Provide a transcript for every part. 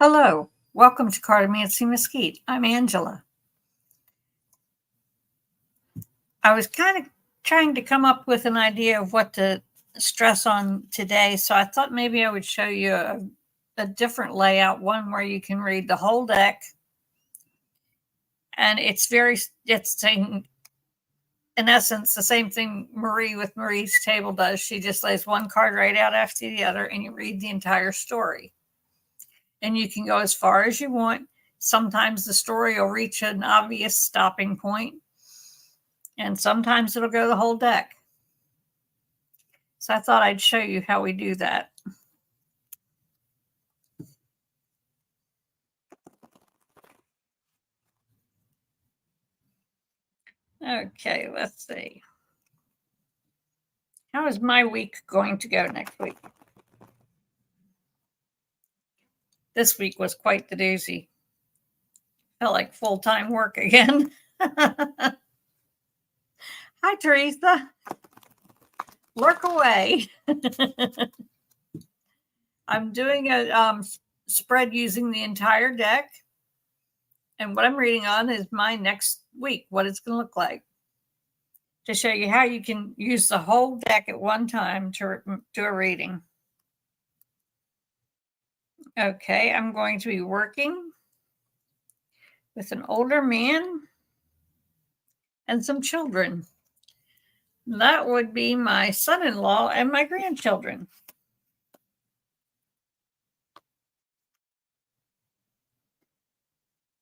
Hello, welcome to Cartomancy Mesquite. I'm Angela. I was kind of trying to come up with an idea of what to stress on today, so I thought maybe I would show you a different layout, one where you can read the whole deck. And it's saying, in essence, the same thing Marie with Marie's Table does. She just lays one card right out after the other, and you read the entire story. And you can go as far as you want. Sometimes the story will reach an obvious stopping point, and sometimes it'll go the whole deck. So I thought I'd show you how we do that. Okay, let's see. How is my week going to go next week? This week was quite the doozy. Felt like full-time work again. Hi, Teresa. Work away. I'm doing a spread using the entire deck. And what I'm reading on is my next week, what it's going to look like, to show you how you can use the whole deck at one time to do a reading. Okay, I'm going to be working with an older man and some children. That would be my son-in-law and my grandchildren.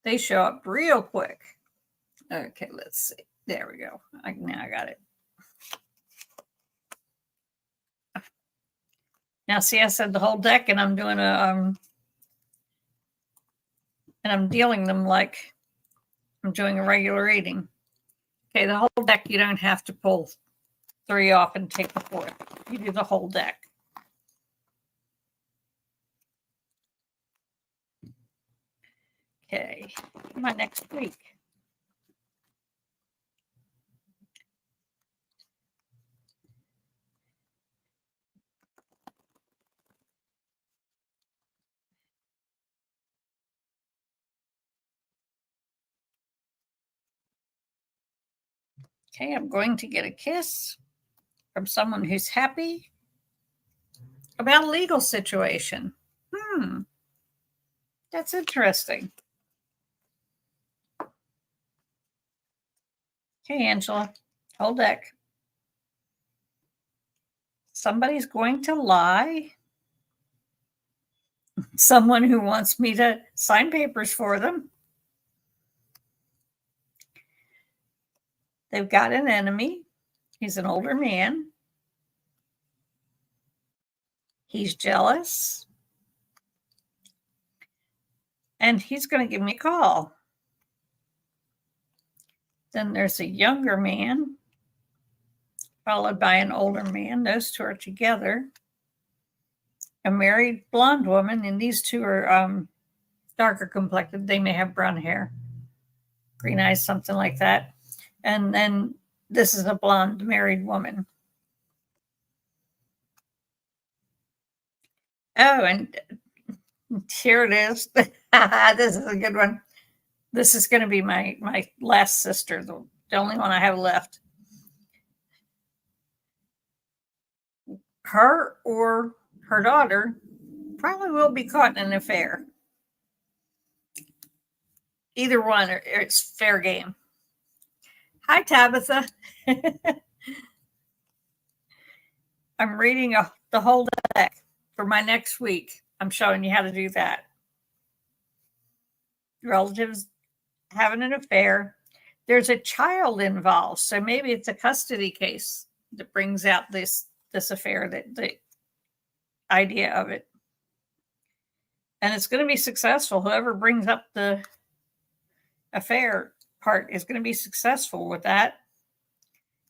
They show up real quick. Okay, let's see. There we go. Now I got it. Now, see, I said the whole deck, and I'm doing and I'm dealing them like I'm doing a regular reading. Okay, the whole deck, you don't have to pull 3 off and take the 4th. You do the whole deck. Okay, my next week. Okay, I'm going to get a kiss from someone who's happy about a legal situation. That's interesting. Okay, Angela, whole deck. Somebody's going to lie. Someone who wants me to sign papers for them. They've got an enemy. He's an older man. He's jealous. And he's going to give me a call. Then there's a younger man, followed by an older man. Those two are together. A married blonde woman, and these two are darker complected. They may have brown hair, green eyes, something like that. And then this is a blonde married woman. Oh, and here it is. This is a good one. This is going to be my last sister, the only one I have left. Her or her daughter probably will be caught in an affair. Either one, or it's fair game. Hi, Tabitha. I'm reading the whole deck for my next week. I'm showing you how to do that. Relatives having an affair. There's a child involved, so maybe it's a custody case that brings out this affair, that the idea of it. And it's going to be successful. Whoever brings up the affair part is going to be successful with that.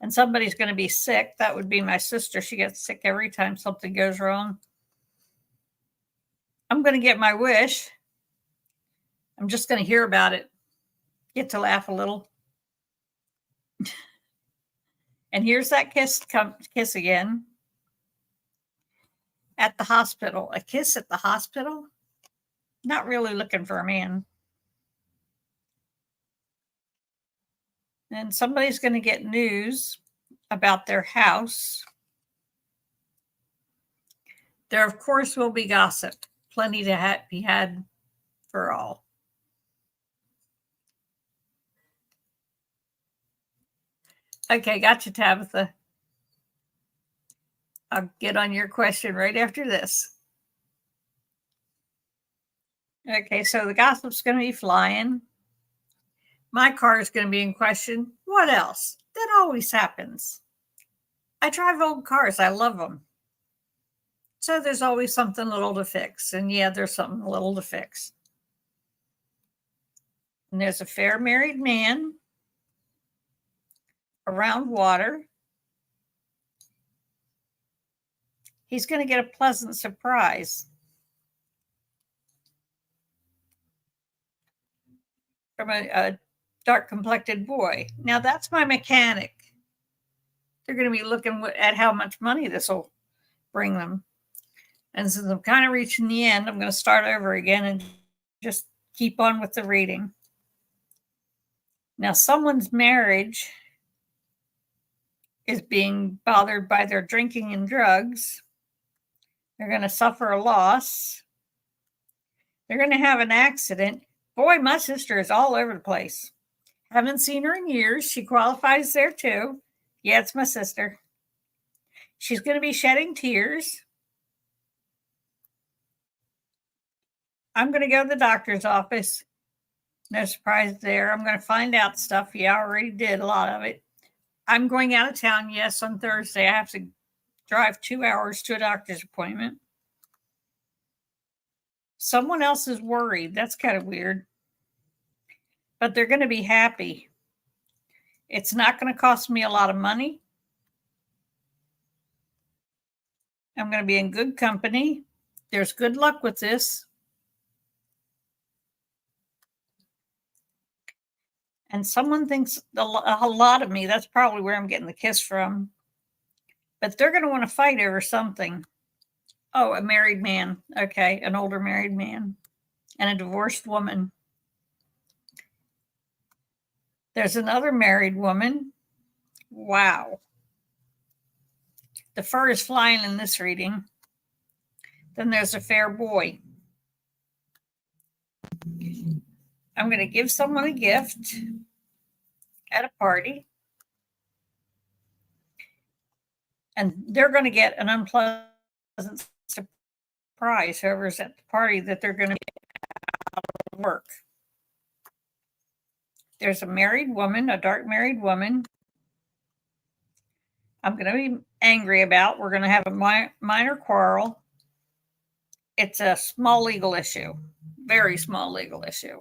And somebody's going to be sick. That would be my sister. She gets sick every time something goes wrong. I'm going to get my wish. I'm just going to hear about it, get to laugh a little. And here's that kiss again. At the hospital. A kiss at the hospital? Not really looking for a man. And somebody's going to get news about their house. There, of course, will be gossip. Plenty to be had for all. Okay, gotcha, Tabitha. I'll get on your question right after this. Okay, so the gossip's going to be flying. My car is going to be in question. What else? That always happens. I drive old cars. I love them. So there's always something little to fix. And yeah, there's something little to fix. And there's a fair married man around water. He's going to get a pleasant surprise from a dark complected boy. Now that's my mechanic. They're going to be looking at how much money this will bring them. And since I'm kind of reaching the end, I'm going to start over again and just keep on with the reading. Now, someone's marriage is being bothered by their drinking and drugs. They're going to suffer a loss. They're going to have an accident. Boy, my sister is all over the place. Haven't seen her in years. She qualifies there too. Yeah, it's my sister. She's going to be shedding tears. I'm going to go to the doctor's office. No surprise there. I'm going to find out stuff. Yeah, I already did a lot of it. I'm going out of town, yes, on Thursday. I have to drive 2 hours to a doctor's appointment. Someone else is worried. That's kind of weird. But they're going to be happy. It's not going to cost me a lot of money. I'm going to be in good company. There's good luck with this. And someone thinks a lot of me. That's probably where I'm getting the kiss from. But they're going to want to fight over something. Oh, a married man. Okay, an older married man and a divorced woman. There's another married woman. Wow. The fur is flying in this reading. Then there's a fair boy. I'm going to give someone a gift at a party. And they're going to get an unpleasant surprise, whoever's at the party, that they're going to be out of work. There's a married woman, a dark married woman. I'm going to be angry about. We're going to have a minor quarrel. It's a small legal issue, very small legal issue.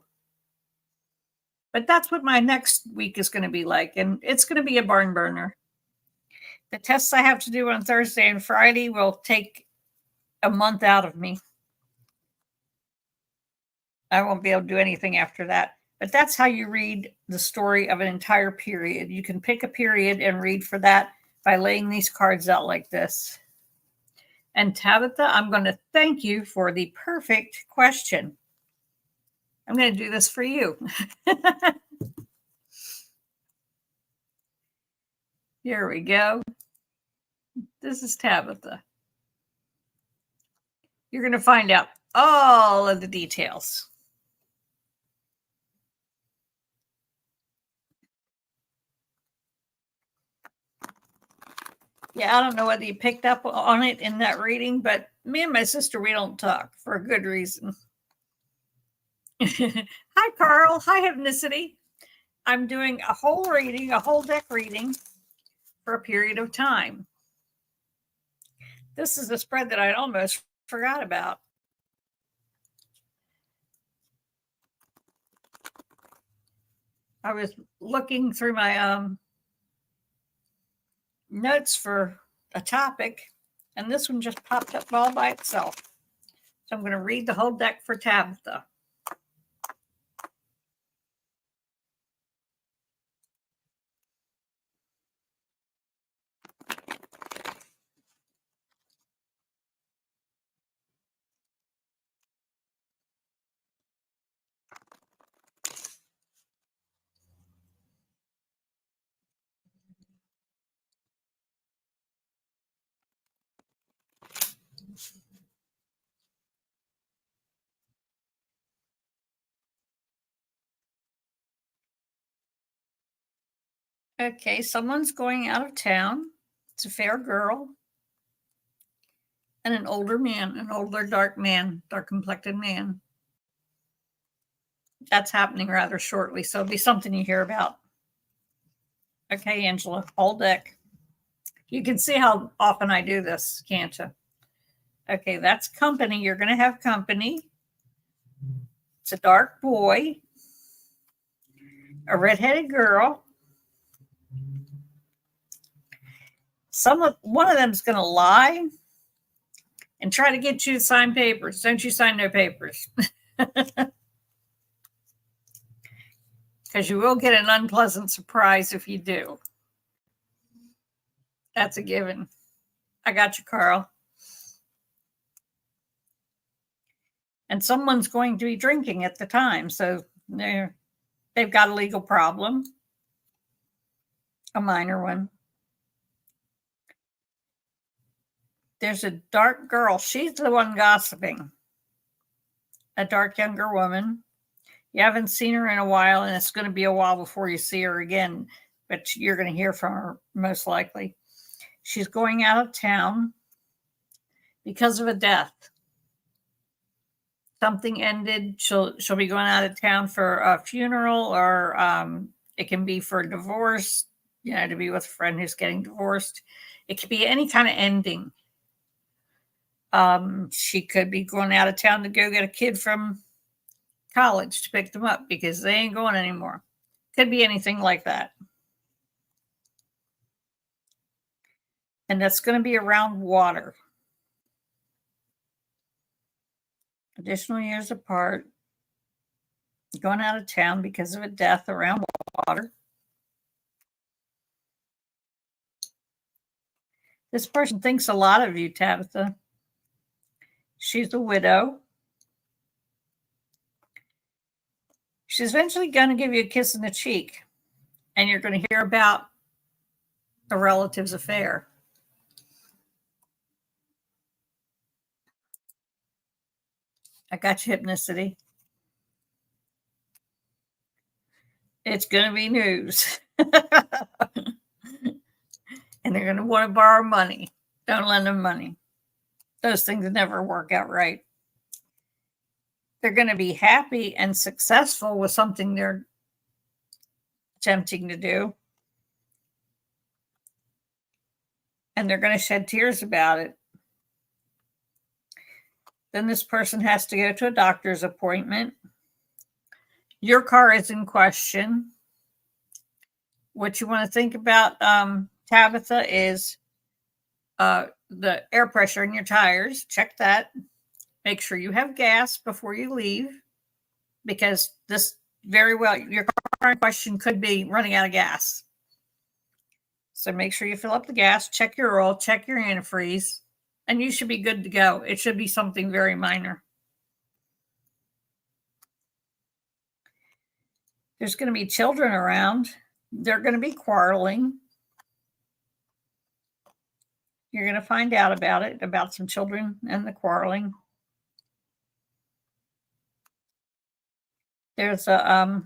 But that's what my next week is going to be like. And it's going to be a barn burner. The tests I have to do on Thursday and Friday will take a month out of me. I won't be able to do anything after that. But that's how you read the story of an entire period. You can pick a period and read for that by laying these cards out like this. And Tabitha, I'm going to thank you for the perfect question. I'm going to do this for you. Here we go. This is Tabitha. You're going to find out all of the details. Yeah, I don't know whether you picked up on it in that reading, but me and my sister, we don't talk for a good reason. Hi, Carl. Hi, Hypnicity. I'm doing a whole reading, a whole deck reading for a period of time. This is a spread that I almost forgot about. I was looking through my notes for a topic, and this one just popped up all by itself. So I'm going to read the whole deck for Tabitha. Okay, someone's going out of town. It's a fair girl and an older man, an older dark man, dark complected man. That's happening rather shortly, so it'll be something you hear about. Okay, Angela, whole deck. You can see how often I do this, can't you? Okay, that's company. You're going to have company. It's a dark boy, a redheaded girl. One of them's going to lie and try to get you to sign papers. Don't you sign no papers. Because you will get an unpleasant surprise if you do. That's a given. I got you, Carl. And someone's going to be drinking at the time, so they've got a legal problem, a minor one. There's a dark girl. She's the one gossiping. A dark younger woman. You haven't seen her in a while, and it's going to be a while before you see her again, but you're going to hear from her most likely. She's going out of town because of a death. Something ended. She'll be going out of town for a funeral, or it can be for a divorce, to be with a friend who's getting divorced. It could be any kind of ending. She could be going out of town to go get a kid from college to pick them up because they ain't going anymore. Could be anything like that. And that's going to be around water. Additional years apart. Going out of town because of a death around water. This person thinks a lot of you, Tabitha. She's a widow. She's eventually going to give you a kiss in the cheek, and you're going to hear about a relative's affair. I got you, Hypnicity. It's going to be news. And they're going to want to borrow money. Don't lend them money. Those things never work out right. They're going to be happy and successful with something they're attempting to do. And they're going to shed tears about it. Then this person has to go to a doctor's appointment. Your car is in question. What you want to think about, Tabitha, is the air pressure in your tires. Check that. Make sure you have gas before you leave, because this very well, your car in question could be running out of gas. So make sure you fill up the gas, check your oil, check your antifreeze, and you should be good to go. It should be something very minor. There's going to be children around. They're going to be quarreling. You're going to find out about it, about some children and the quarreling. There's a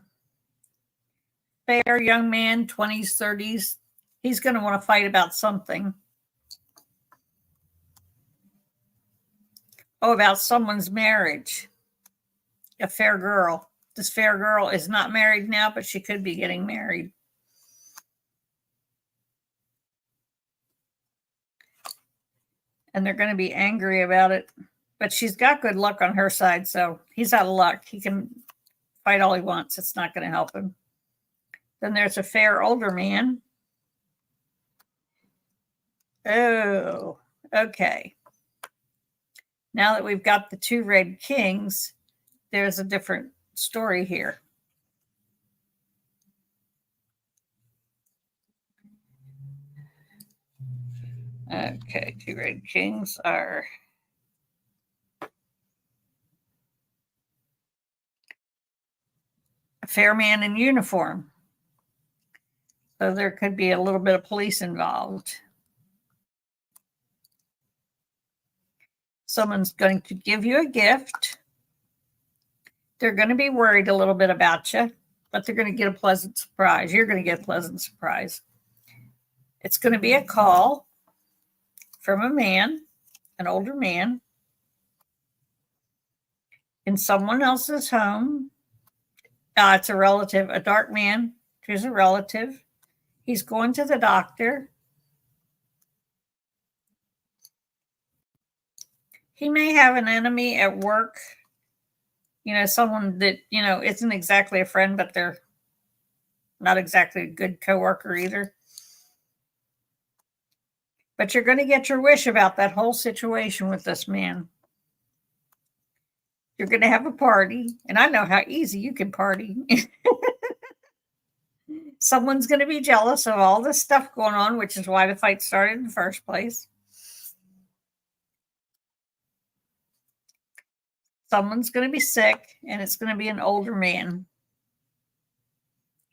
fair young man, 20s, 30s. He's going to want to fight about something. Oh, about someone's marriage. A fair girl. This fair girl is not married now, but she could be getting married. And they're going to be angry about it. But she's got good luck on her side, so he's out of luck. He can fight all he wants. It's not going to help him. Then there's a fair older man. Oh, okay. Now that we've got the two red kings, there's a different story here. Okay, two red kings are a fair man in uniform. So there could be a little bit of police involved. Someone's going to give you a gift. They're going to be worried a little bit about you, but they're going to get a pleasant surprise. You're going to get a pleasant surprise. It's going to be a call from a man, an older man, in someone else's home. It's a relative, a dark man who's a relative. He's going to the doctor. He may have an enemy at work, someone that, isn't exactly a friend, but they're not exactly a good coworker either. But you're going to get your wish about that whole situation with this man. You're going to have a party, and I know how easy you can party. Someone's going to be jealous of all this stuff going on, which is why the fight started in the first place. Someone's going to be sick, and it's going to be an older man,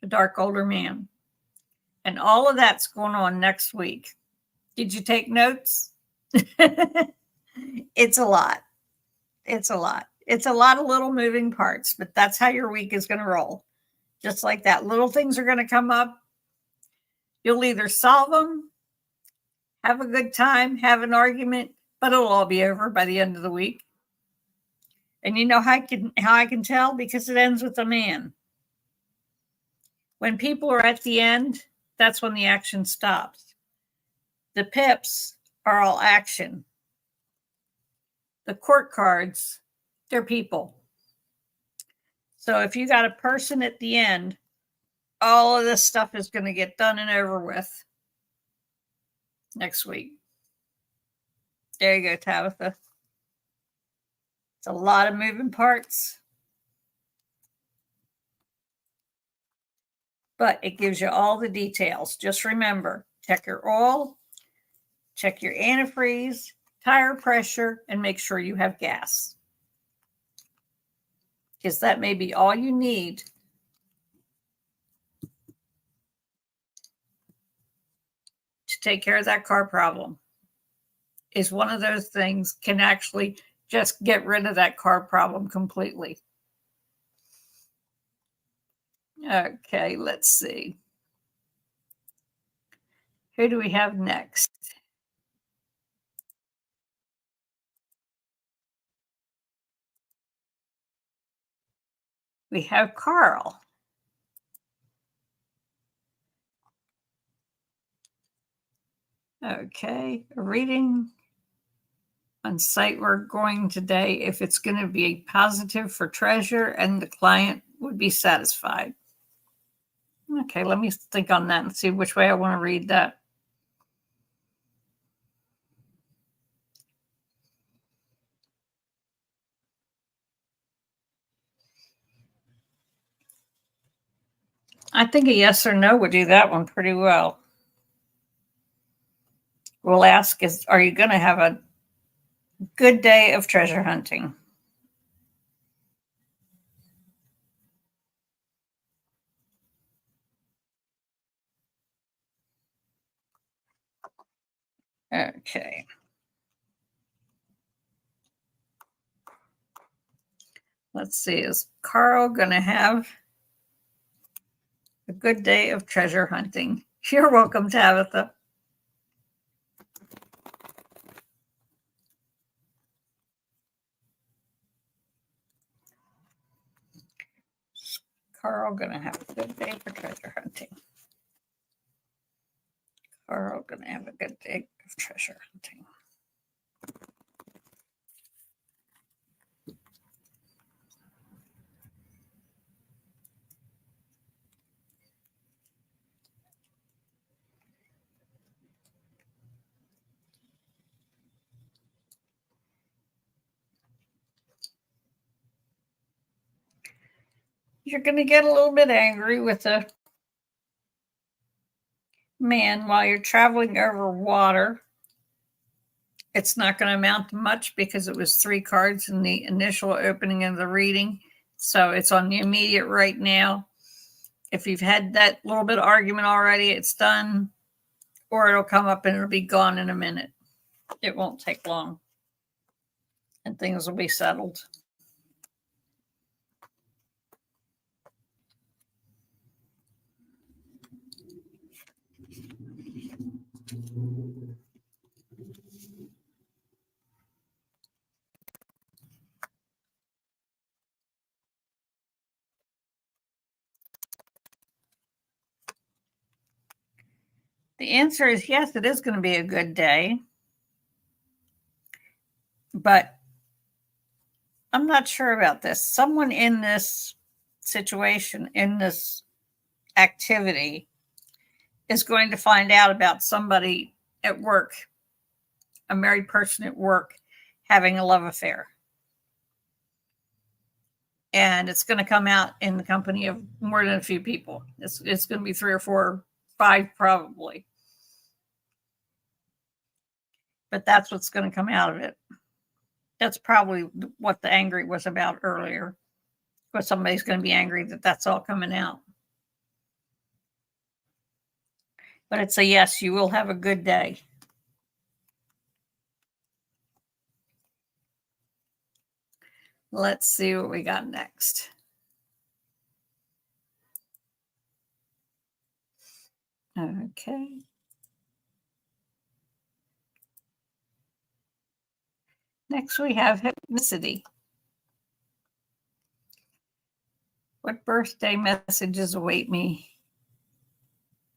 a dark older man. And all of that's going on next week. Did you take notes? It's a lot. It's a lot. It's a lot of little moving parts, but that's how your week is going to roll. Just like that. Little things are going to come up. You'll either solve them, have a good time, have an argument, but it'll all be over by the end of the week. And you know how I can tell? Because it ends with a man. When people are at the end, that's when the action stops. The pips are all action. The court cards, they're people. So if you got a person at the end, all of this stuff is going to get done and over with next week. There you go, Tabitha. It's a lot of moving parts. But it gives you all the details. Just remember, check your oil, check your antifreeze, tire pressure, and make sure you have gas. Because that may be all you need to take care of that car problem. Is one of those things can actually just get rid of that car problem completely. Okay, let's see. Who do we have next? We have Carl. Okay, a reading on site we're going today, if it's going to be positive for treasure and the client would be satisfied. Okay, let me think on that and see which way I want to read that. I think a yes or no would do that one pretty well. We'll ask, are you going to have a good day of treasure hunting? Okay. Let's see, is Carl going to have a good day of treasure hunting? You're welcome, Tabitha. Carl going to have a good day for treasure hunting. Carl going to have a good day of treasure hunting. You're going to get a little bit angry with a man while you're traveling over water. It's not going to amount to much because it was 3 cards in the initial opening of the reading. So it's on the immediate right now. If you've had that little bit of argument already, it's done. Or it'll come up and it'll be gone in a minute. It won't take long. and things will be settled. The answer is yes, it is going to be a good day. But I'm not sure about this. Someone in this situation, in this activity, is going to find out about somebody at work, a married person at work, having a love affair. And it's going to come out in the company of more than a few people. It's going to be 3 or 4, 5 probably. But that's what's going to come out of it. That's probably what the angry was about earlier. But somebody's going to be angry that that's all coming out. But it's a yes, you will have a good day. Let's see what we got next. Okay. Next, we have hypnicity. What birthday messages await me?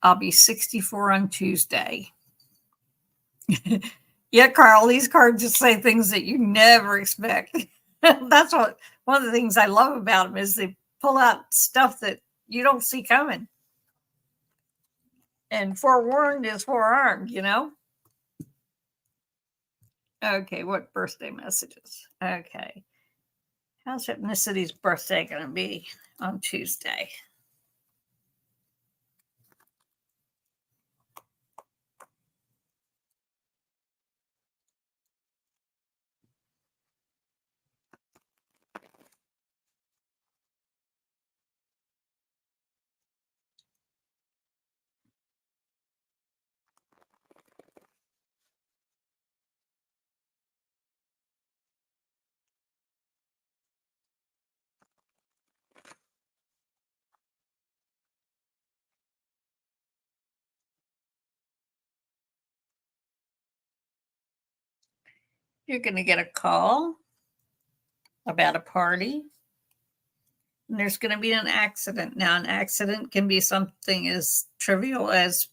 I'll be 64 on Tuesday. Yeah, Carl, these cards just say things that you never expect. That's what one of the things I love about them is they pull out stuff that you don't see coming. And forewarned is forearmed, you know? Okay, what birthday messages? Okay. How's Hypnicity's birthday going to be on Tuesday? You're going to get a call about a party. And there's going to be an accident. Now, an accident can be something as trivial as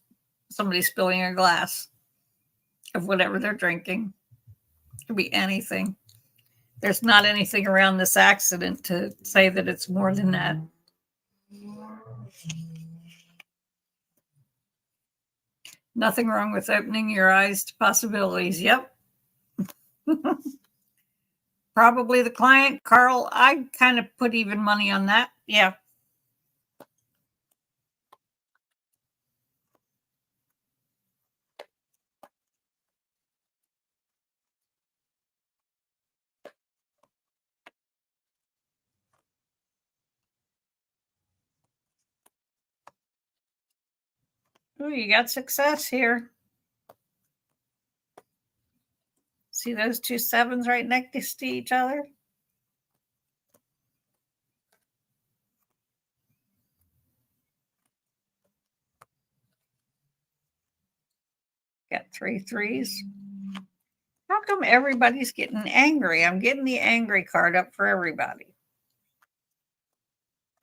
somebody spilling a glass of whatever they're drinking. It could be anything. There's not anything around this accident to say that it's more than that. Nothing wrong with opening your eyes to possibilities. Yep. Probably the client, Carl. I kind of put even money on that. Yeah. Oh, you got success here. See those 2 7s right next to each other? Got 3 3s. How come everybody's getting angry? I'm getting the angry card up for everybody.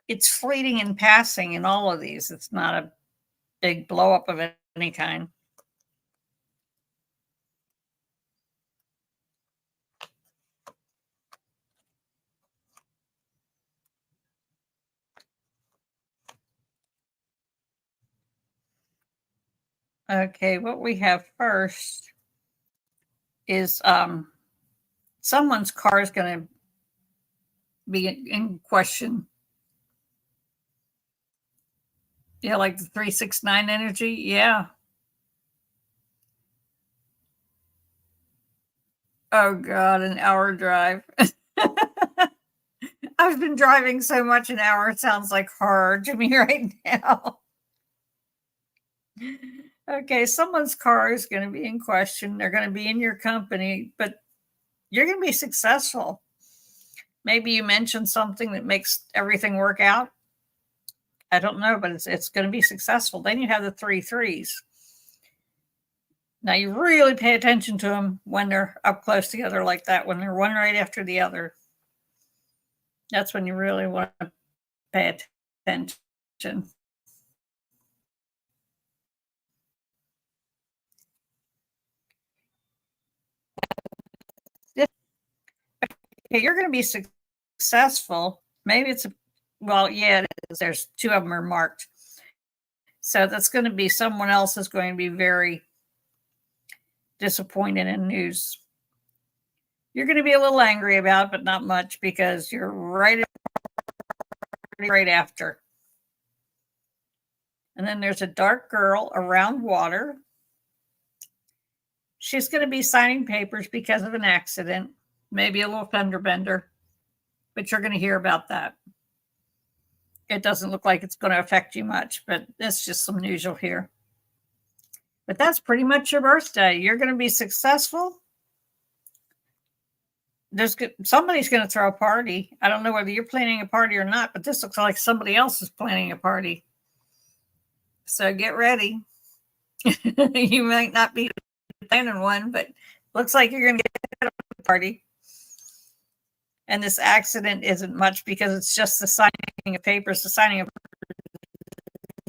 It's fleeting and passing in all of these. It's not a big blow up of any kind. Okay, what we have first is someone's car is going to be in question. Yeah, like the 369 energy. Yeah. Oh God, an hour drive. I've been driving so much an hour. It sounds like horror to me right now. Okay, someone's car is going to be in question. They're going to be in your company, but you're going to be successful. Maybe you mention something that makes everything work out. I don't know, but it's going to be successful. Then you have the 3 threes. Now you really pay attention to them when they're up close together like that, when they're one right after the other. That's when you really want to pay attention. Okay, you're going to be successful. Maybe it's well, yeah, it is. There's 2 of them are marked. So that's going to be someone else is going to be very disappointed in news. You're going to be a little angry about it, but not much because you're right after. And then there's a dark girl around water. She's going to be signing papers because of an accident, maybe a little fender bender, but you're going to hear about that. It doesn't look like it's going to affect you much, but that's just some news you'll hear. But that's pretty much your birthday. You're going to be successful. Somebody's going to throw a party. I don't know whether you're planning a party or not, but this looks like somebody else is planning a party. So get ready. You might not be planning one, but looks like you're going to get a party. And this accident isn't much because it's just the signing of papers. The signing of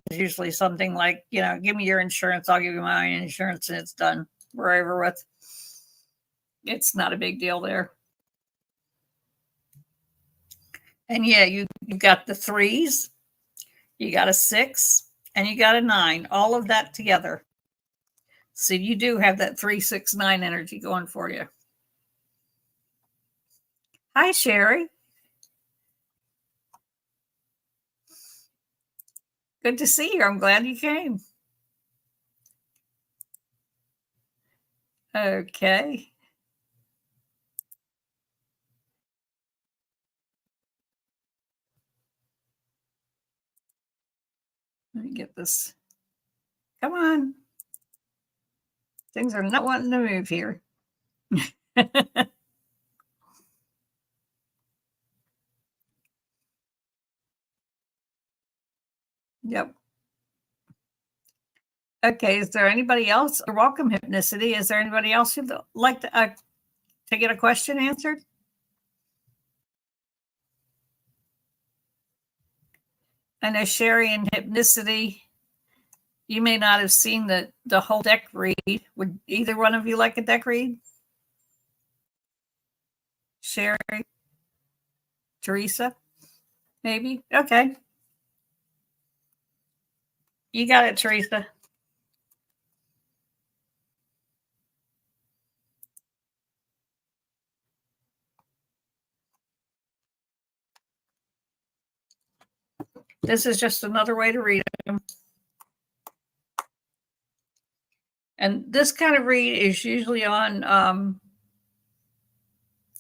is usually something like, give me your insurance, I'll give you my insurance, and it's done. We're over with. It's not a big deal there. And yeah, you got the 3s, you got a 6, and you got a 9, all of that together. So you do have that 3, 6, 9 energy going for you. Hi, Sherry. Good to see you. I'm glad you came. Okay. Let me get this. Come on. Things are not wanting to move here. Yep. Okay, is there anybody else? You're welcome, Hypnicity. Is there anybody else who'd like to get a question answered? I know Sherry and Hypnicity, you may not have seen the whole deck read. Would either one of you like a deck read? Sherry? Teresa? Maybe? Okay. You got it, Teresa. This is just another way to read them. And this kind of read is usually on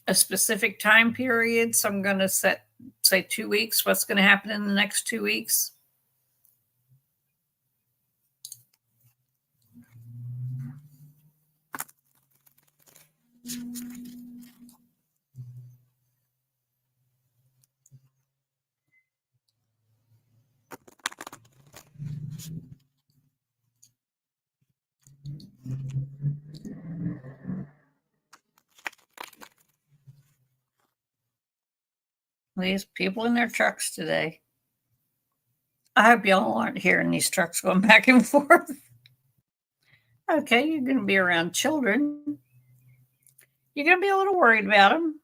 a specific time period. So I'm going to say 2 weeks. What's going to happen in the next 2 weeks? These people in their trucks today. I hope y'all aren't hearing these trucks going back and forth. Okay, you're going to be around children. You're going to be a little worried about them.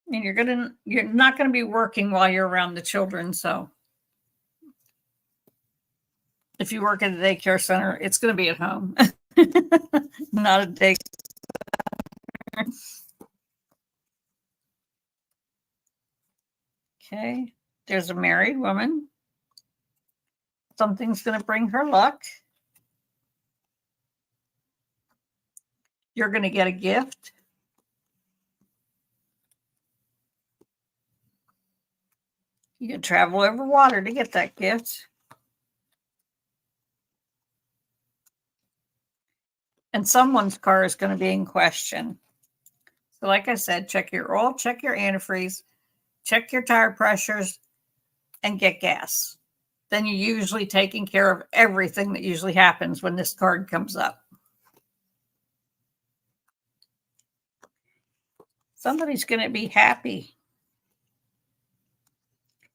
And you're not going to be working while you're around the children. So if you work at a daycare center, it's going to be at home, not a daycare. Okay, there's a married woman. Something's going to bring her luck. You're going to get a gift. You can travel over water to get that gift. and someone's car is going to be in question. So, like I said, check your oil, check your antifreeze, check your tire pressures, and get gas. Then you're usually taking care of everything that usually happens when this card comes up. Somebody's going to be happy.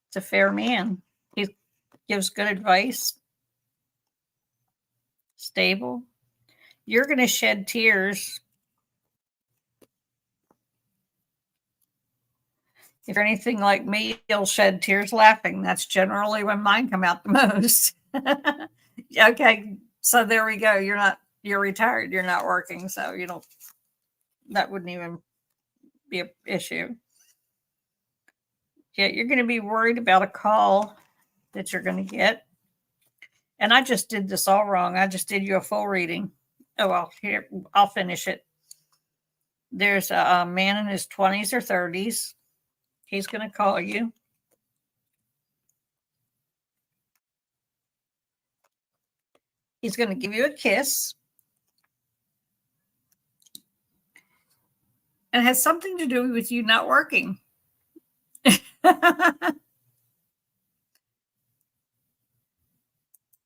It's a fair man. He gives good advice. Stable. You're going to shed tears. If you're anything like me, you'll shed tears laughing. That's generally when mine come out the most. Okay, so there we go. You're retired. You're not working, so you don't. That wouldn't even be an issue. Yeah, you're going to be worried about a call that you're going to get. And I just did this all wrong. I just did you a full reading. Oh, well, here, I'll finish it. There's a man in his 20s or 30s. He's going to call you. He's going to give you a kiss. And it has something to do with you not working.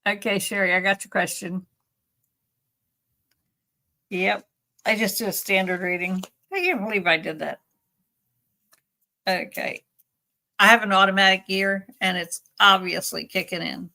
Okay, Sherry, I got your question. Yep. I just did a standard reading. I can't believe I did that. Okay. I have an automatic gear and it's obviously kicking in.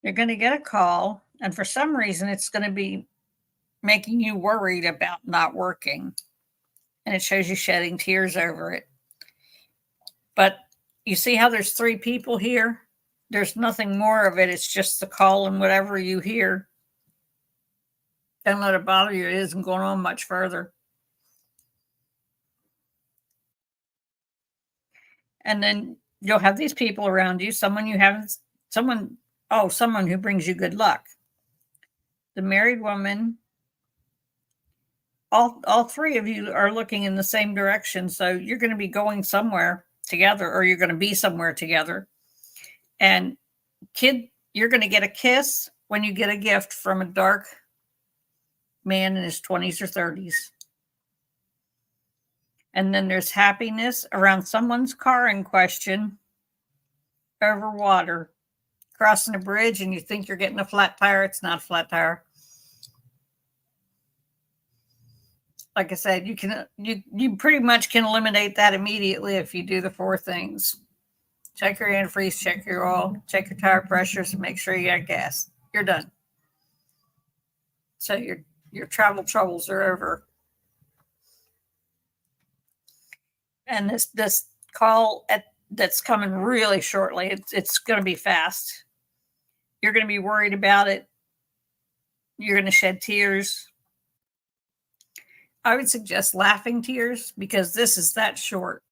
You're going to get a call, and for some reason, it's going to be making you worried about not working. And it shows you shedding tears over it. But you see how there's 3 people here? There's nothing more of it. It's just the call and whatever you hear. Don't let it bother you. It isn't going on much further. And then you'll have these people around you, someone you haven't, someone who brings you good luck. The married woman, all 3 of you are looking in the same direction. So you're going to be going somewhere together, or you're going to be somewhere together. And kid, you're going to get a kiss when you get a gift from a dark man in his 20s or 30s. And then there's happiness around someone's car in question over water, crossing a bridge, and you think you're getting a flat tire. It's not a flat tire. Like I said, you pretty much can eliminate that immediately if you do the 4 things. Check your antifreeze, check your oil, check your tire pressures, and make sure you got gas. You're done. So your travel troubles are over. And this call that's coming really shortly. It's going to be fast. You're going to be worried about it. You're going to shed tears. I would suggest laughing tears because this is that short.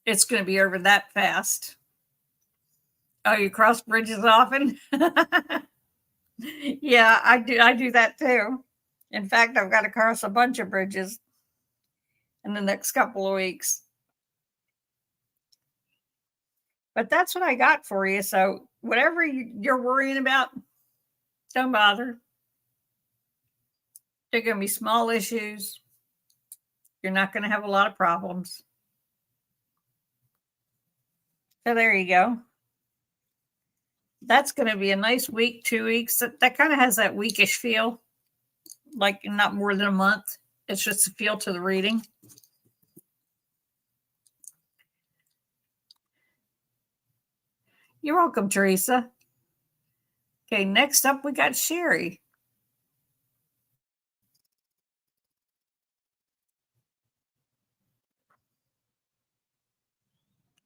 It's going to be over that fast. Oh, you cross bridges often? Yeah, I do that too. In fact, I've got to cross a bunch of bridges in the next couple of weeks. But that's what I got for you. So whatever you're worrying about, don't bother. They're going to be small issues. You're not going to have a lot of problems. So there you go. That's going to be a nice week, 2 weeks. That kind of has that weekish feel, like not more than a month. It's just a feel to the reading. You're welcome, Teresa. Okay, next up we got Sherry.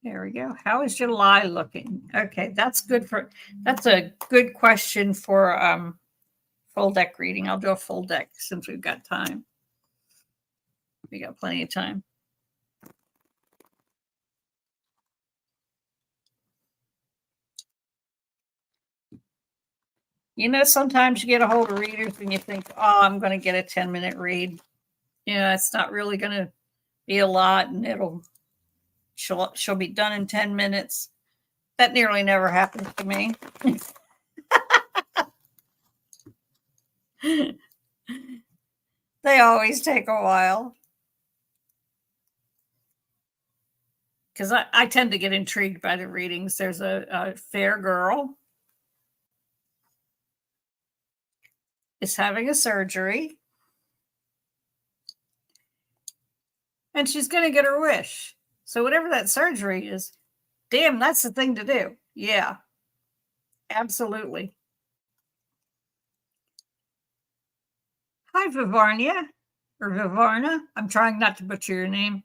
There we go. How is July looking? Okay, that's a good question for full deck reading. I'll do a full deck since we've got time. We got plenty of time. You know, sometimes you get a hold of readers and you think, oh, I'm going to get a 10-minute read. Yeah, it's not really going to be a lot, and she'll be done in 10 minutes. That nearly never happens to me. They always take a while. Because I tend to get intrigued by the readings. There's a fair girl is having a surgery, and she's going to get her wish. So whatever that surgery is, damn, that's the thing to do. Yeah, absolutely. Hi, Vivarnia, or Vivarna. I'm trying not to butcher your name.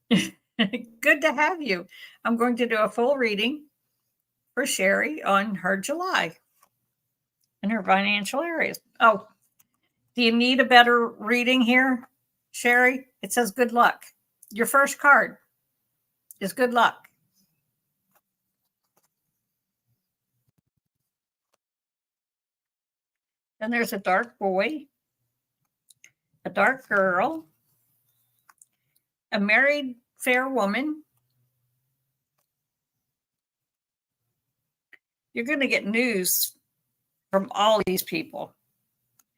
Good to have you. I'm going to do a full reading for Sherry on her July and her financial areas. Oh, do you need a better reading here, Sherry? It says good luck. Your first card is good luck. Then there's a dark boy, a dark girl, a married fair woman. You're going to get news from all these people.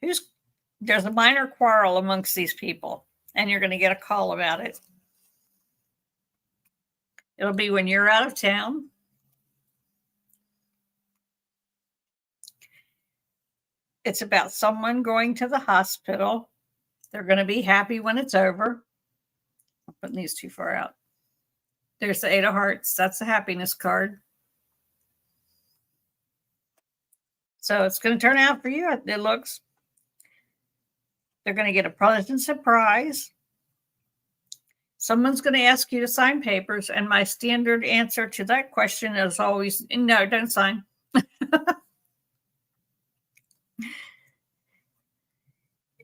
There's a minor quarrel amongst these people, and you're going to get a call about it. It'll be when you're out of town. It's about someone going to the hospital. They're going to be happy when it's over. I'm putting these too far out. There's the 8 of Hearts. That's the happiness card. So it's going to turn out for you, it looks. They're going to get a pleasant surprise. Someone's going to ask you to sign papers, and my standard answer to that question is always, no, don't sign.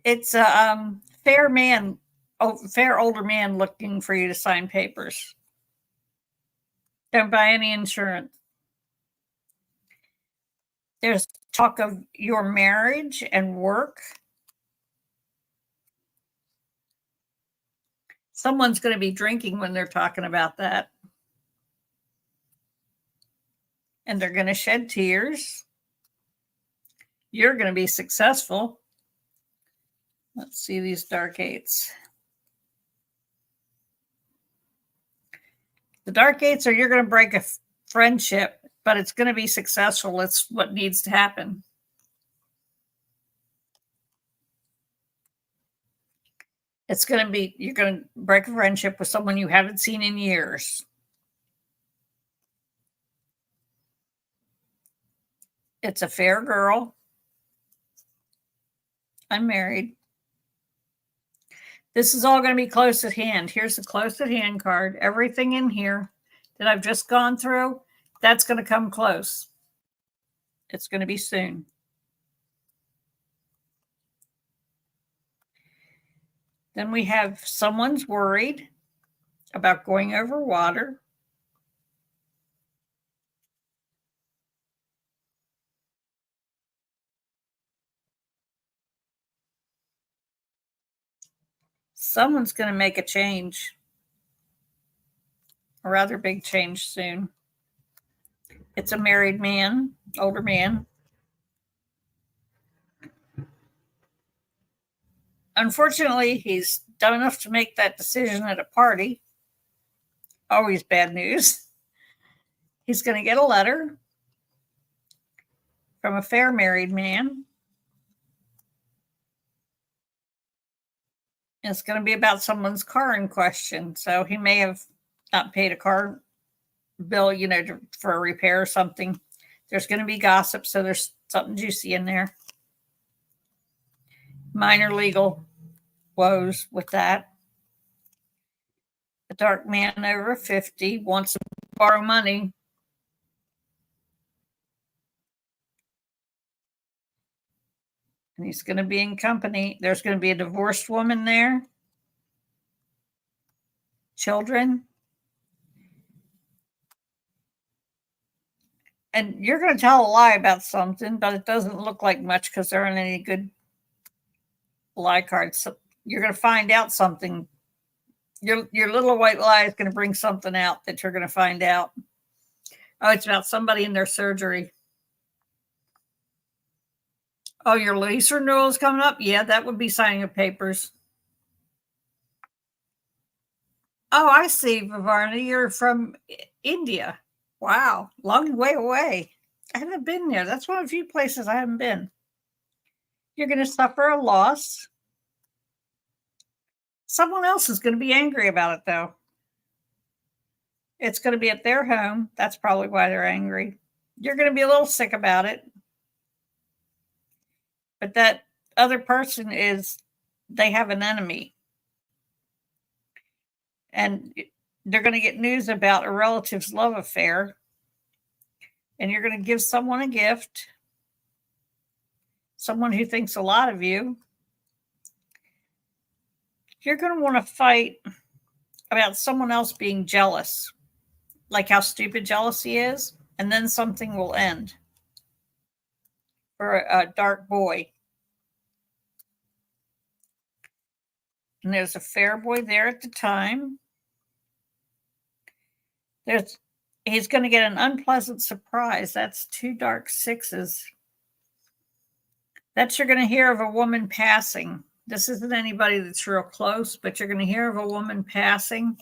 It's a fair older man looking for you to sign papers. Don't buy any insurance. There's talk of your marriage and work. Someone's going to be drinking when they're talking about that. And they're going to shed tears. You're going to be successful. Let's see these dark eights. The dark eights are you're going to break a friendship, but it's going to be successful. It's what needs to happen. It's going to be, you're going to break a friendship with someone you haven't seen in years. It's a fair girl. I'm married. This is all going to be close at hand. Here's the close at hand card. Everything in here that I've just gone through, that's going to come close. It's going to be soon. Then we have someone's worried about going over water. Someone's going to make a change, a rather big change soon. It's a married man, older man. Unfortunately, he's done enough to make that decision at a party. Always bad news. He's going to get a letter from a fair married man. It's going to be about someone's car in question. So he may have not paid a car bill, for a repair or something. There's going to be gossip, so there's something juicy in there. Minor legal woes with that. A dark man over 50 wants to borrow money. And he's going to be in company. There's going to be a divorced woman there. Children. And you're going to tell a lie about something, but it doesn't look like much because there aren't any good lie cards. So you're going to find out something. Your little white lie is going to bring something out that you're going to find out. Oh, it's about somebody in their surgery. Oh, your lease renewal is coming up? Yeah, that would be signing of papers. Oh, I see, Vivarna. You're from India. Wow, long way away. I haven't been there. That's one of the few places I haven't been. You're going to suffer a loss. Someone else is going to be angry about it, though. It's going to be at their home. That's probably why they're angry. You're going to be a little sick about it. But that other person they have an enemy. And they're going to get news about a relative's love affair. And you're going to give someone a gift. Someone who thinks a lot of you. You're going to want to fight about someone else being jealous. Like how stupid jealousy is. And then something will end. For a dark boy. And there's a fair boy there at the time. He's going to get an unpleasant surprise. That's 2 dark 6s. That you're going to hear of a woman passing. This isn't anybody that's real close, but you're going to hear of a woman passing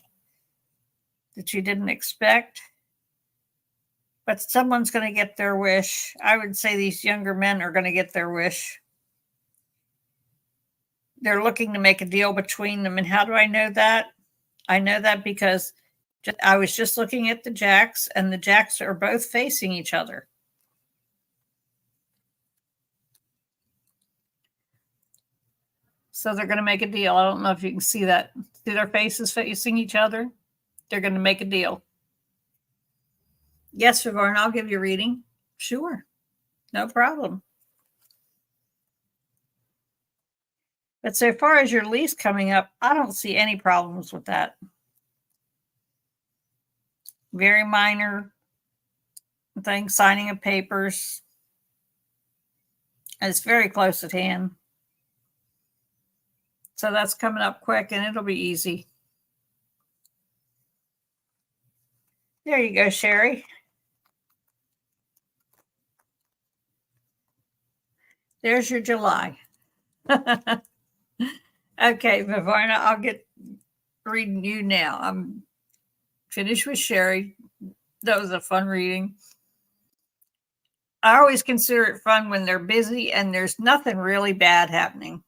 that you didn't expect. But someone's going to get their wish. I would say these younger men are going to get their wish. They're looking to make a deal between them. And how do I know that? I know that because I was just looking at the jacks, and the jacks are both facing each other. So they're going to make a deal. I don't know if you can see that. See their faces facing each other? They're going to make a deal. Yes, Vivarna, I'll give you a reading. Sure. No problem. But so far as your lease coming up, I don't see any problems with that. Very minor thing, signing of papers. And it's very close at hand. So that's coming up quick, and it'll be easy. There you go, Sherry. There's your July. Okay, Vivarna, I'll get reading you now. I'm finished with Sherry. That was a fun reading. I always consider it fun when they're busy and there's nothing really bad happening.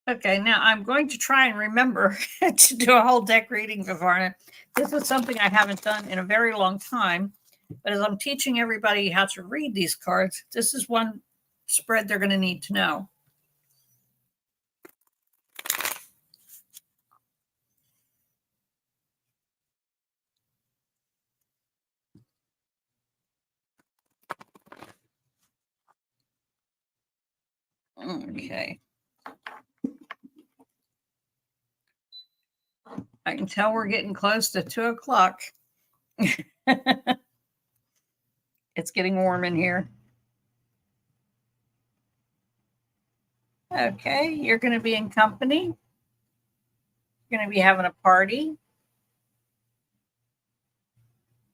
Okay, now I'm going to try and remember to do a whole deck reading, Vivarna. This is something I haven't done in a very long time, but as I'm teaching everybody how to read these cards, this is one spread they're going to need to know. Okay. I can tell we're getting close to 2 o'clock. It's getting warm in here. Okay, you're going to be in company. You're going to be having a party.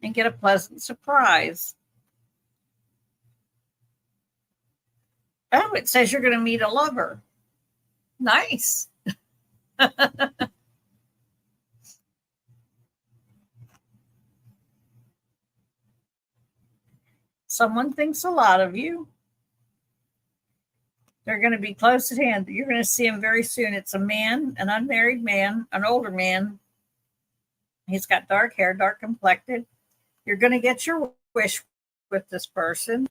And get a pleasant surprise. Oh, it says you're going to meet a lover. Nice. Someone thinks a lot of you. They're going to be close at hand. You're going to see him very soon. It's a man, an unmarried man, an older man. He's got dark hair, dark complected. You're going to get your wish with this person.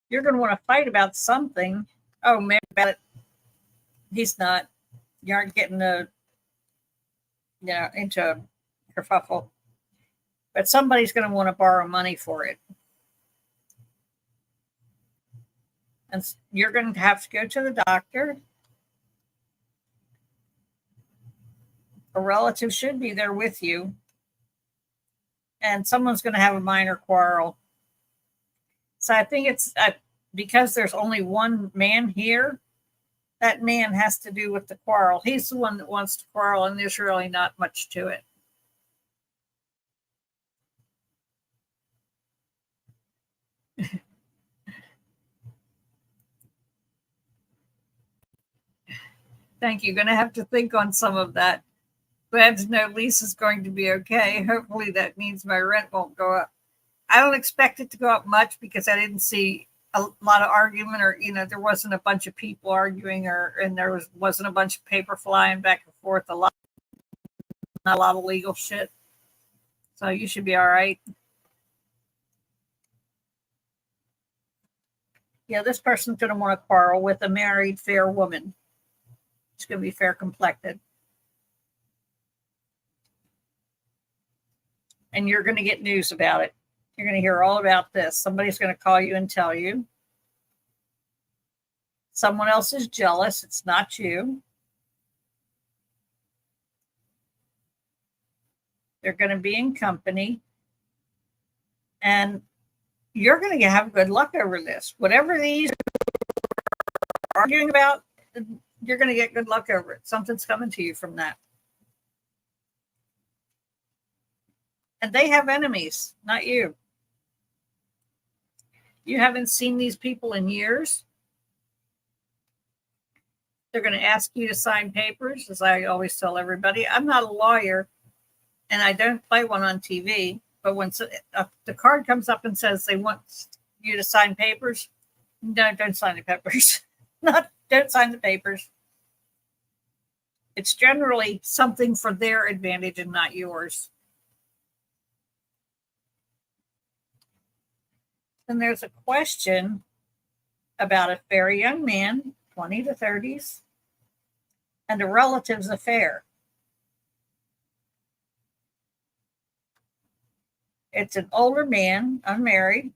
You're going to want to fight about something. Oh, man, about it. He's not. You aren't getting into a kerfuffle. But somebody's going to want to borrow money for it. And you're going to have to go to the doctor. A relative should be there with you. And someone's going to have a minor quarrel. So I think it's because there's only one man here, that man has to do with the quarrel. He's the one that wants to quarrel, and there's really not much to it. Thank you. Going to have to think on some of that. Glad to know Lisa's going to be okay. Hopefully that means my rent won't go up. I don't expect it to go up much because I didn't see a lot of argument, or there wasn't a bunch of people arguing, and there wasn't a bunch of paper flying back and forth. Not a lot of legal shit. So you should be all right. Yeah, this person's going to want to quarrel with a married fair woman. She's going to be fair complected. And you're going to get news about it. You're going to hear all about this. Somebody's going to call you and tell you. Someone else is jealous. It's not you. They're going to be in company. And you're going to have good luck over this. Whatever these are arguing about, you're going to get good luck over it. Something's coming to you from that. And they have enemies, not you. You haven't seen these people in years. They're going to ask you to sign papers, as I always tell everybody. I'm not a lawyer, and I don't play one on TV. But when the card comes up and says they want you to sign papers, no, don't sign the papers. Don't sign the papers. It's generally something for their advantage and not yours. Then there's a question about a fair young man, 20 to 30s, and a relative's affair. It's an older man, unmarried.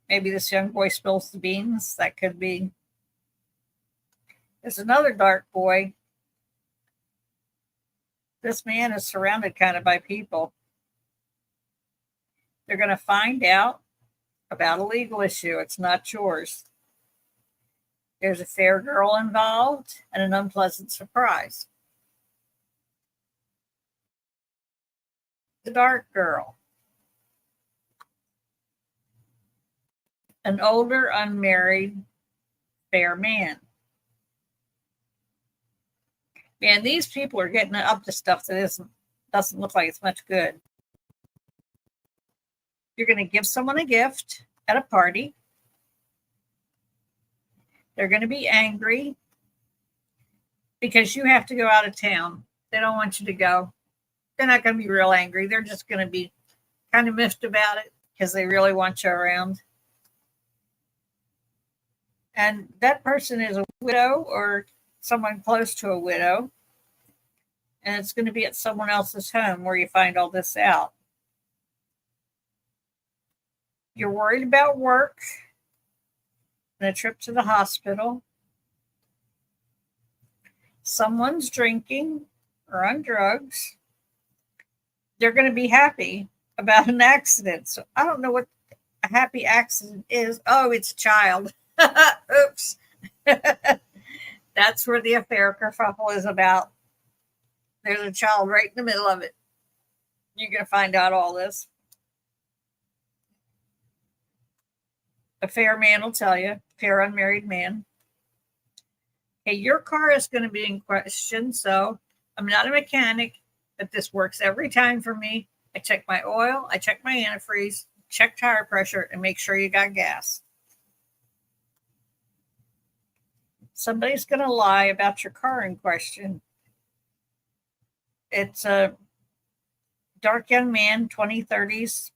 Maybe this young boy spills the beans. That could be. There's another dark boy. This man is surrounded kind of by people. They're going to find out about a legal issue. It's not yours. There's a fair girl involved and an unpleasant surprise. The dark girl. An older, unmarried, fair man. Man, these people are getting up to stuff that doesn't look like it's much good. You're going to give someone a gift at a party. They're going to be angry because you have to go out of town. They don't want you to go. They're not going to be real angry. They're just going to be kind of miffed about it because they really want you around. And that person is a widow or someone close to a widow. And it's going to be at someone else's home where you find all this out. You're worried about work and a trip to the hospital. Someone's drinking or on drugs. They're going to be happy about an accident. So I don't know what a happy accident is. Oh, it's a child. Oops. That's where the affair kerfuffle is about. There's a child right in the middle of it. You're going to find out all this. A fair man will tell you. Fair unmarried man. Okay, your car is going to be in question. So I'm not a mechanic, but this works every time for me. I check my oil. I check my antifreeze. Check tire pressure and make sure you got gas. Somebody's going to lie about your car in question. It's dark young man, 2030s.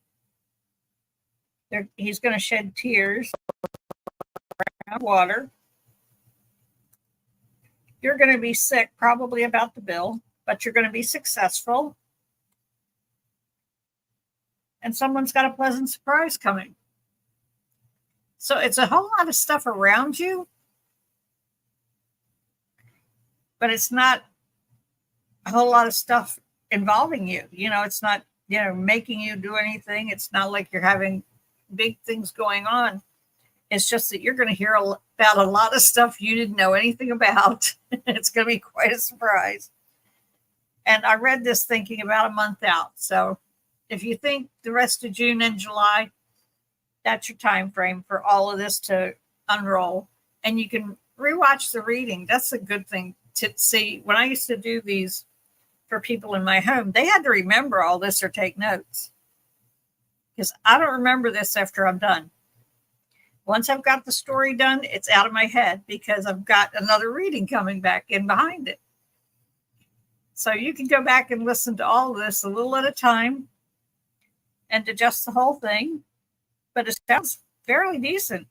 He's going to shed tears around water. You're going to be sick, probably about the bill, but you're going to be successful. And someone's got a pleasant surprise coming. So it's a whole lot of stuff around you, but it's not a whole lot of stuff involving you. It's not, making you do anything. It's not like you're having big things going on. It's just that you're going to hear about a lot of stuff you didn't know anything about. It's going to be quite a surprise. And I read this thinking about a month out. So if you think the rest of June and July, that's your time frame for all of this to unroll. And you can rewatch the reading. That's a good thing to see. When I used to do these for people in my home, they had to remember all this or take notes. Because I don't remember this after I'm done. Once I've got the story done, it's out of my head because I've got another reading coming back in behind it. So you can go back and listen to all of this a little at a time and digest the whole thing. But it sounds fairly decent.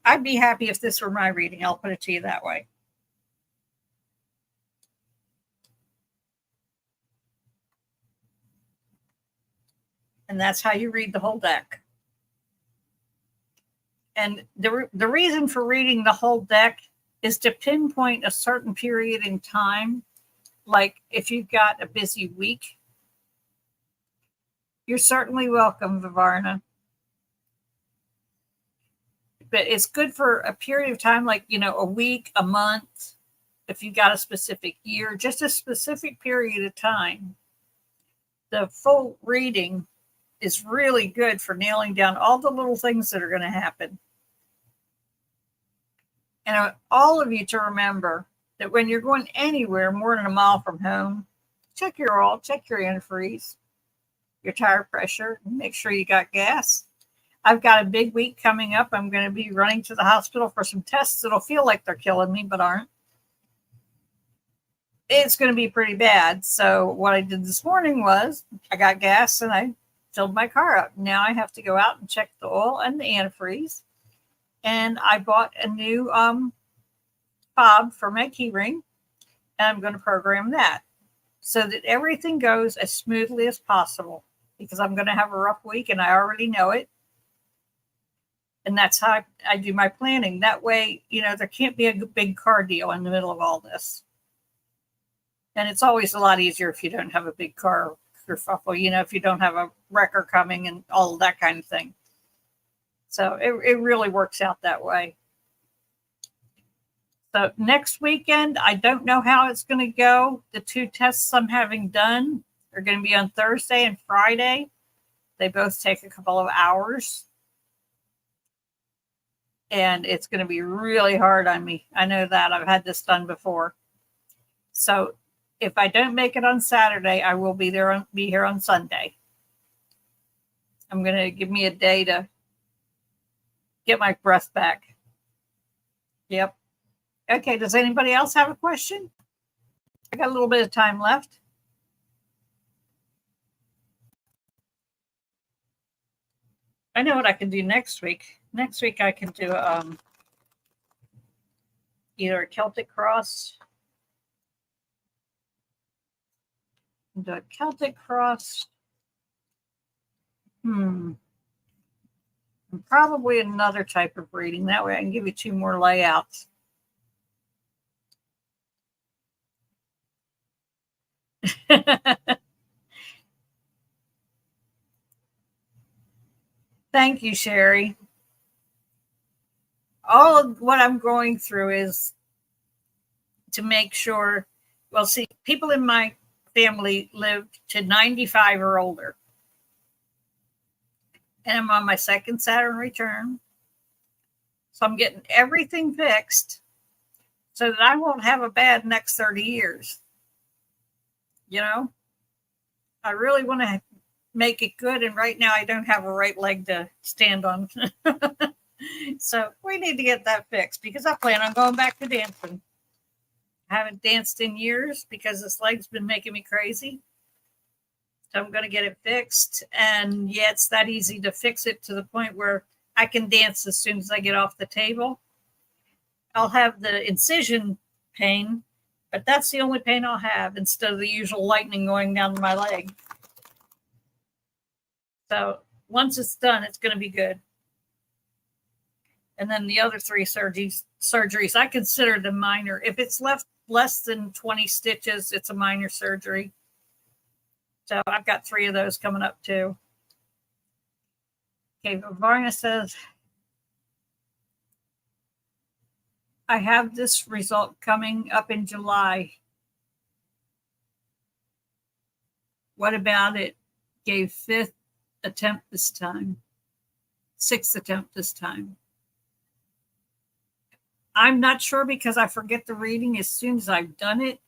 I'd be happy if this were my reading. I'll put it to you that way. And that's how you read the whole deck. And the reason for reading the whole deck is to pinpoint a certain period in time. Like if you've got a busy week, you're certainly welcome, Vivarna. But it's good for a period of time, like, a week, a month, if you got a specific year, just a specific period of time. The full reading is really good for nailing down all the little things that are going to happen. And I want all of you to remember that when you're going anywhere more than a mile from home, check your oil, check your antifreeze, your tire pressure, and make sure you got gas. I've got a big week coming up. I'm going to be running to the hospital for some tests that'll feel like they're killing me, but aren't. It's going to be pretty bad. So what I did this morning was I got gas and I filled my car up. Now I have to go out and check the oil and the antifreeze. And I bought a new fob for my key ring, and I'm going to program that so that everything goes as smoothly as possible, because I'm going to have a rough week and I already know it. And that's how I do my planning. That way, there can't be a big car deal in the middle of all this. And it's always a lot easier if you don't have a big car kerfuffle, if you don't have a wrecker coming and all of that kind of thing. So it really works out that way. So next weekend, I don't know how it's going to go. The 2 tests I'm having done are going to be on Thursday and Friday. They both take a couple of hours. And it's going to be really hard on me. I know that. I've had this done before. So if I don't make it on Saturday, I will be here on Sunday. I'm going to give me a day to get my breath back. Yep. Okay, does anybody else have a question? I got a little bit of time left. I know what I can do next week. Next week I can do either a Celtic cross. Do a Celtic cross. And probably another type of reading. That way I can give you 2 more layouts. Thank you, Sherry. All of what I'm going through is to make sure, well, see, people in my family lived to 95 or older. And I'm on my 2nd Saturn return. So I'm getting everything fixed so that I won't have a bad next 30 years. I really want to make it good. And right now I don't have a right leg to stand on. So we need to get that fixed because I plan on going back to dancing. I haven't danced in years because this leg's been making me crazy. So I'm going to get it fixed. And yeah, it's that easy to fix it to the point where I can dance as soon as I get off the table. I'll have the incision pain, but that's the only pain I'll have instead of the usual lightning going down my leg. So once it's done, it's going to be good. And then the other 3 surgeries, I consider them minor. If it's left less than 20 stitches, it's a minor surgery. So I've got 3 of those coming up too. Okay, Varna says, I have this result coming up in July. What about it? Gave 5th attempt this time. 6th attempt this time. I'm not sure because I forget the reading as soon as I've done it.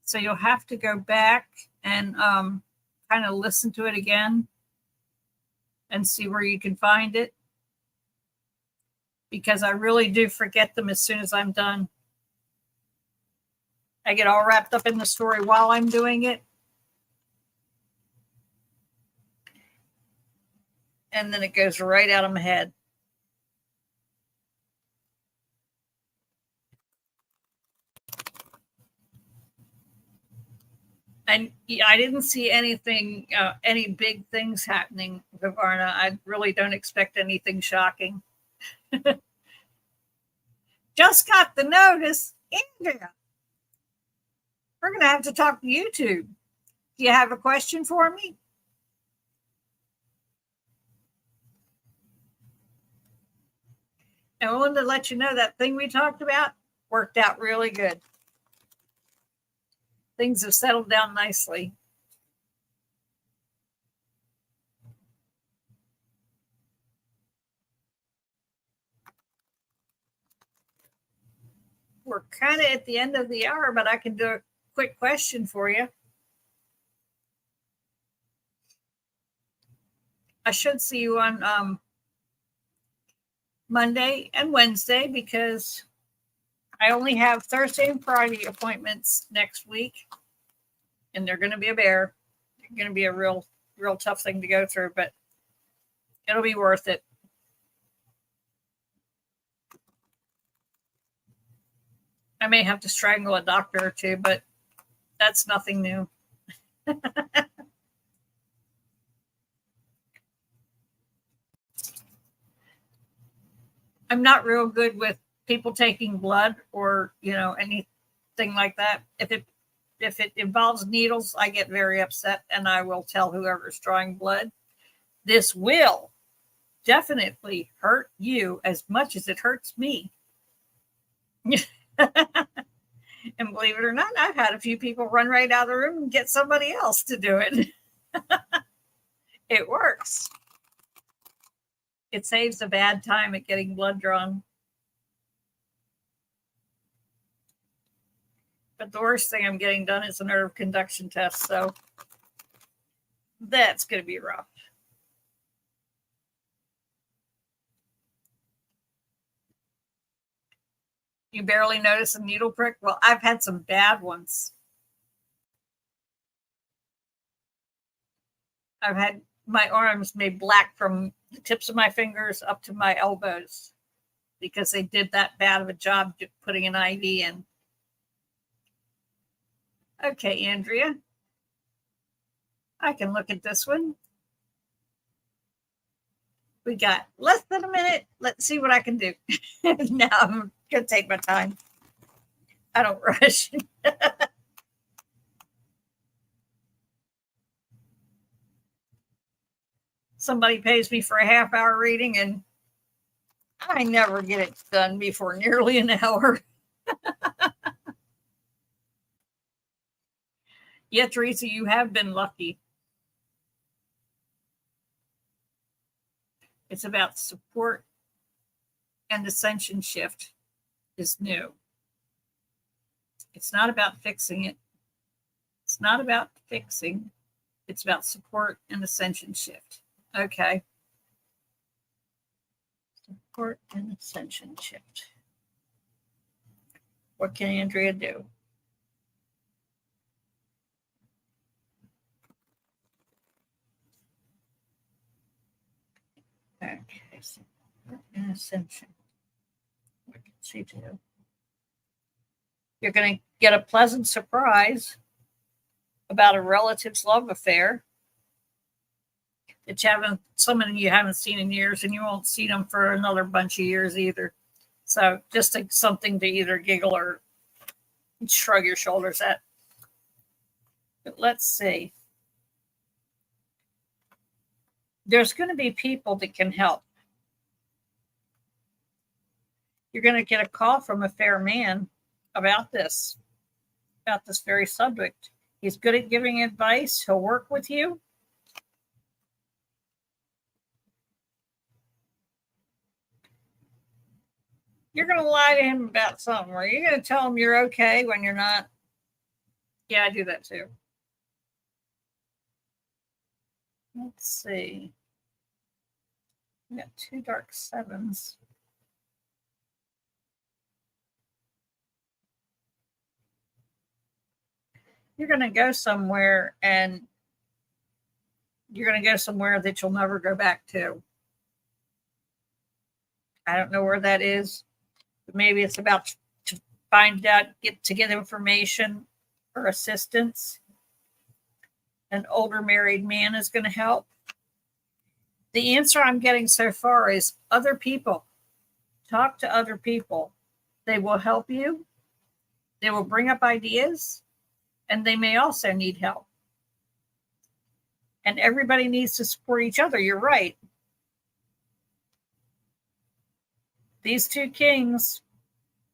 So you'll have to go back and kind of listen to it again and see where you can find it. Because I really do forget them as soon as I'm done. I get all wrapped up in the story while I'm doing it. And then it goes right out of my head. And I didn't see anything, any big things happening, Vivarna. I really don't expect anything shocking. Just got the notice. Andrea, we're going to have to talk to YouTube. Do you have a question for me? I wanted to let you know that thing we talked about worked out really good. Things have settled down nicely. We're kind of at the end of the hour, but I can do a quick question for you. I should see you on Monday and Wednesday because I only have Thursday and Friday appointments next week, and they're going to be a bear. They're going to be a real tough thing to go through, but it'll be worth it. I may have to strangle a doctor or two, but that's nothing new. I'm not real good with people taking blood or, anything like that. If it involves needles, I get very upset and I will tell whoever's drawing blood. This will definitely hurt you as much as it hurts me. And believe it or not, I've had a few people run right out of the room and get somebody else to do it. It works. It saves a bad time at getting blood drawn. But the worst thing I'm getting done is a nerve conduction test, so that's going to be rough. You barely notice a needle prick? Well, I've had some bad ones. I've had my arms made black from the tips of my fingers up to my elbows because they did that bad of a job putting an IV in. Okay, Andrea. I can look at this one. We got less than a minute. Let's see what I can do. Now I'm going to take my time. I don't rush. Somebody pays me for a half-hour reading, and I never get it done before nearly an hour. Yeah, Teresa, you have been lucky. It's about support, and ascension shift is new. It's not about fixing it. It's not about fixing. It's about support and ascension shift. Okay. Support and ascension shift. What can Andrea do? Okay, so in Ascension, what can she do? You're going to get a pleasant surprise about a relative's love affair that someone you haven't seen in years, and you won't see them for another bunch of years either. So just something to either giggle or shrug your shoulders at. But let's see. There's going to be people that can help. You're going to get a call from a fair man about this very subject. He's good at giving advice. He'll work with you. You're going to lie to him about something, or you're going to tell him you're okay when you're not. Yeah, I do that too. Let's see. We got 2 dark 7s. You're going to go somewhere, and you're going to go somewhere that you'll never go back to. I don't know where that is, but maybe it's about to find out, get information or assistance. An older married man is going to help. The answer I'm getting so far is other people. Talk to other people. They will help you. They will bring up ideas, and they may also need help. And everybody needs to support each other. You're right. These 2 kings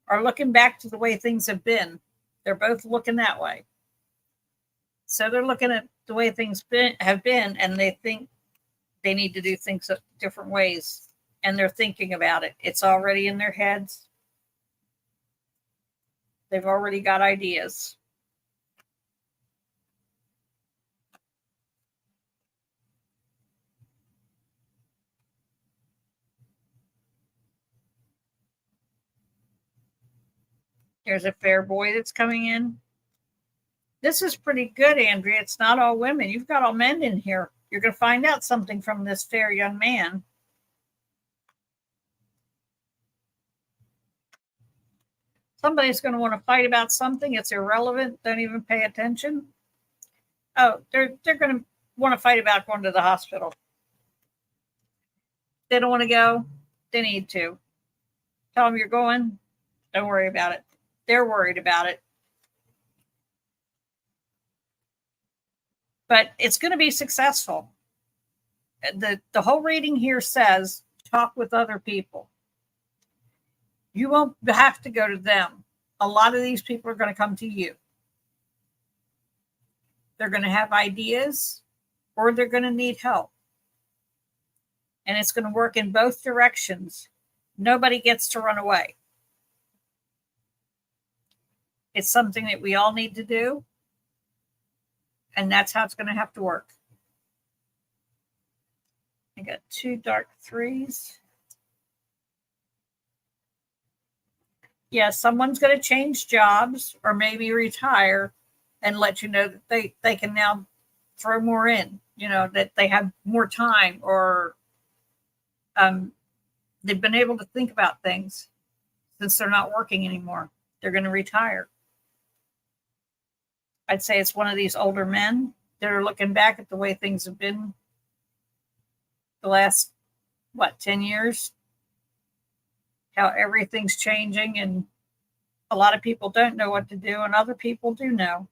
are looking back to the way things have been. They're both looking that way. So they're looking at the way things have been, and they think they need to do things different ways. And they're thinking about it. It's already in their heads. They've already got ideas. There's a fair boy that's coming in. This is pretty good, Andrea. It's not all women. You've got all men in here. You're going to find out something from this fair young man. Somebody's going to want to fight about something. It's irrelevant. Don't even pay attention. Oh, they're going to want to fight about going to the hospital. They don't want to go. They need to. Tell them you're going. Don't worry about it. They're worried about it. But it's going to be successful. The whole reading here says talk with other people. You won't have to go to them. A lot of these people are going to come to you. They're going to have ideas, or they're going to need help. And it's going to work in both directions. Nobody gets to run away. It's something that we all need to do. And that's how it's going to have to work. I got 2 dark 3s. Yeah, someone's going to change jobs or maybe retire and let you know that they can now throw more in, that they have more time, or they've been able to think about things since they're not working anymore. They're going to retire. I'd say it's one of these older men that are looking back at the way things have been the last, 10 years? How everything's changing, and a lot of people don't know what to do, and other people do know.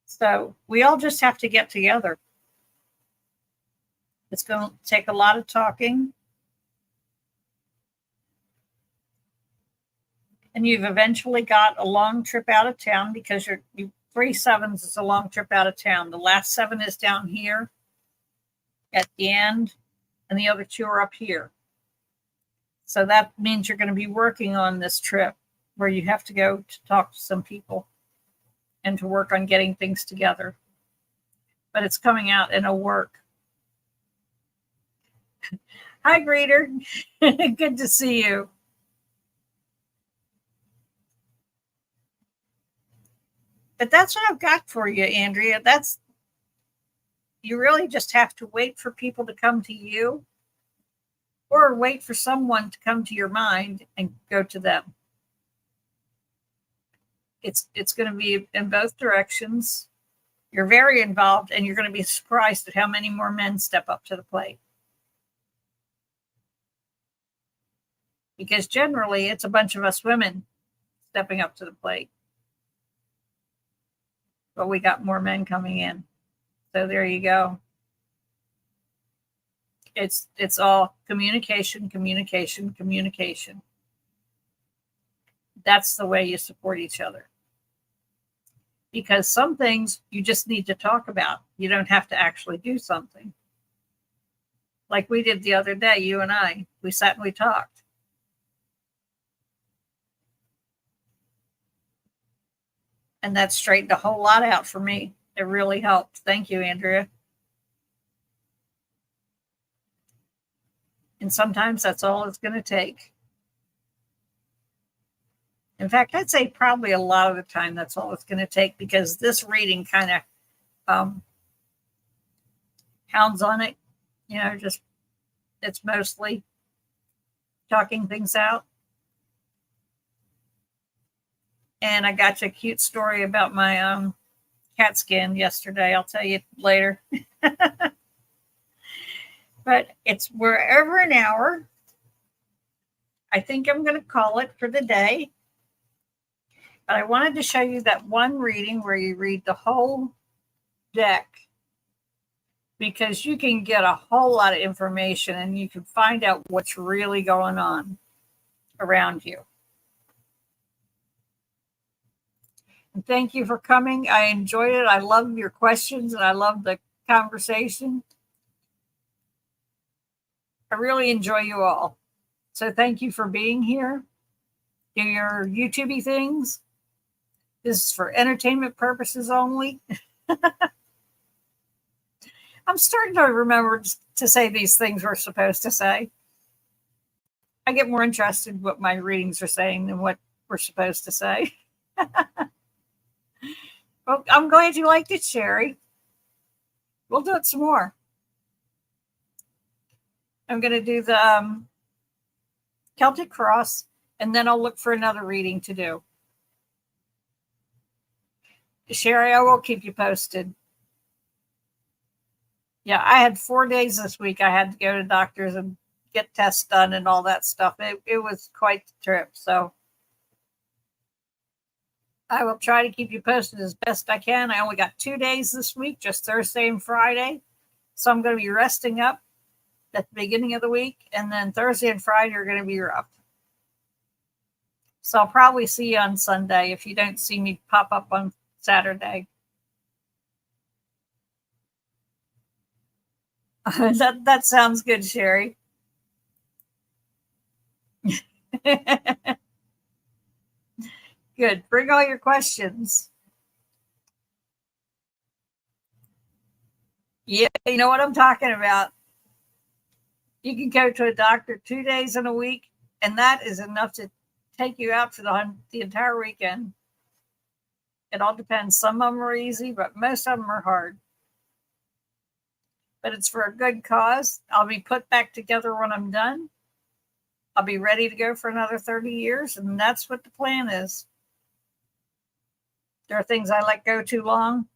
So we all just have to get together. It's going to take a lot of talking. And you've eventually got a long trip out of town, because your 3 7s is a long trip out of town. The last 7 is down here at the end, and the other 2 are up here. So that means you're going to be working on this trip where you have to go to talk to some people and to work on getting things together. But it's coming out and it'll work. Hi, Greeter. Good to see you. But that's what I've got for you, Andrea. You really just have to wait for people to come to you, or wait for someone to come to your mind and go to them. It's going to be in both directions. You're very involved, and you're going to be surprised at how many more men step up to the plate. Because generally, it's a bunch of us women stepping up to the plate. But we got more men coming in. So there you go. It's all communication, communication, communication. That's the way you support each other. Because some things you just need to talk about. You don't have to actually do something. Like we did the other day, you and I. We sat and we talked. And that straightened a whole lot out for me. It really helped. Thank you, Andrea. And sometimes that's all it's going to take. In fact, I'd say probably a lot of the time that's all it's going to take, because this reading kind of hounds on it. Just it's mostly talking things out. And I got you a cute story about my cat skin yesterday. I'll tell you later. But we're over an hour. I think I'm going to call it for the day. But I wanted to show you that one reading where you read the whole deck, because you can get a whole lot of information and you can find out what's really going on around you. And thank you for coming. I enjoyed it. I love your questions and I love the conversation. I really enjoy you all. So thank you for being here. Do your YouTubey things. This is for entertainment purposes only. I'm starting to remember to say these things we're supposed to say. I get more interested in what my readings are saying than what we're supposed to say. Well, I'm glad you liked it, Sherry. We'll do it some more. I'm going to do the Celtic Cross, and then I'll look for another reading to do. Sherry, I will keep you posted. Yeah, I had 4 days this week. I had to go to doctors and get tests done and all that stuff. It was quite the trip. So I will try to keep you posted as best I can. I only got 2 days this week, just Thursday and Friday. So I'm going to be resting up at the beginning of the week. And then Thursday and Friday are going to be rough. So I'll probably see you on Sunday if you don't see me pop up on Saturday. That sounds good, Sherry. Good. Bring all your questions. Yeah, you know what I'm talking about. You can go to a doctor 2 days in a week, and that is enough to take you out for the entire weekend. It all depends. Some of them are easy, but most of them are hard. But it's for a good cause. I'll be put back together when I'm done. I'll be ready to go for another 30 years, and that's what the plan is. There are things I let go too long,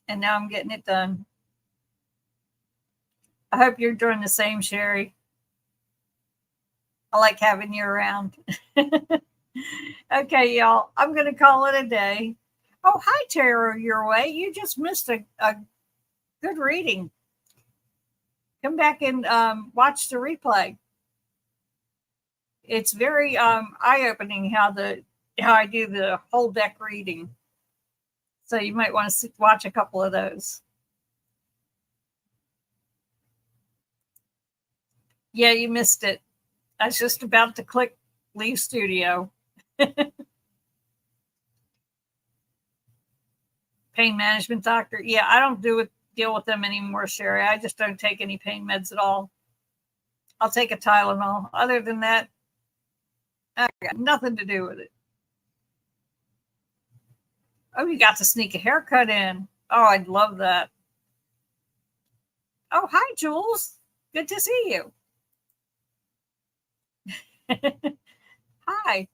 and now I'm getting it done. I hope you're doing the same, Sherry. I like having you around. Okay, y'all. I'm going to call it a day. Oh, hi, Tara, your way. You just missed a good reading. Come back and watch the replay. It's very eye-opening how I do the whole deck reading. So you might want to watch a couple of those. Yeah, you missed it. I was just about to click leave studio. Pain management doctor. Yeah, I don't deal with them anymore, Sherry. I just don't take any pain meds at all. I'll take a Tylenol. Other than that, I got nothing to do with it. Oh, you got to sneak a haircut in. Oh, I'd love that. Oh, hi, Jules. Good to see you. Hi.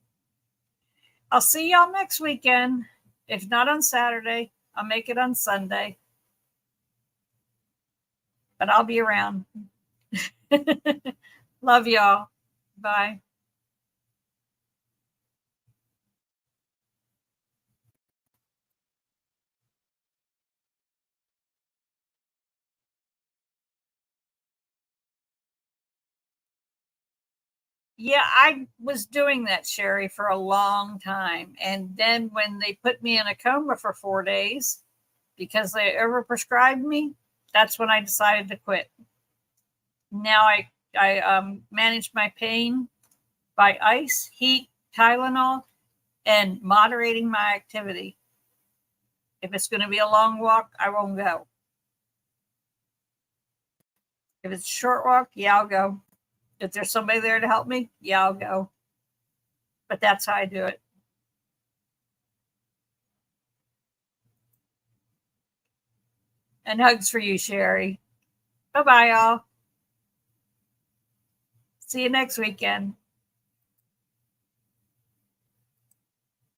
I'll see y'all next weekend. If not on Saturday, I'll make it on Sunday. But I'll be around. Love y'all. Bye. Yeah, I was doing that, Sherry, for a long time. And then when they put me in a coma for 4 days because they overprescribed me, that's when I decided to quit. Now I manage my pain by ice, heat, Tylenol, and moderating my activity. If it's going to be a long walk, I won't go. If it's a short walk, yeah, I'll go. If there's somebody there to help me, yeah, I'll go. But that's how I do it. And hugs for you, Sherry. Bye bye, y'all. See you next weekend.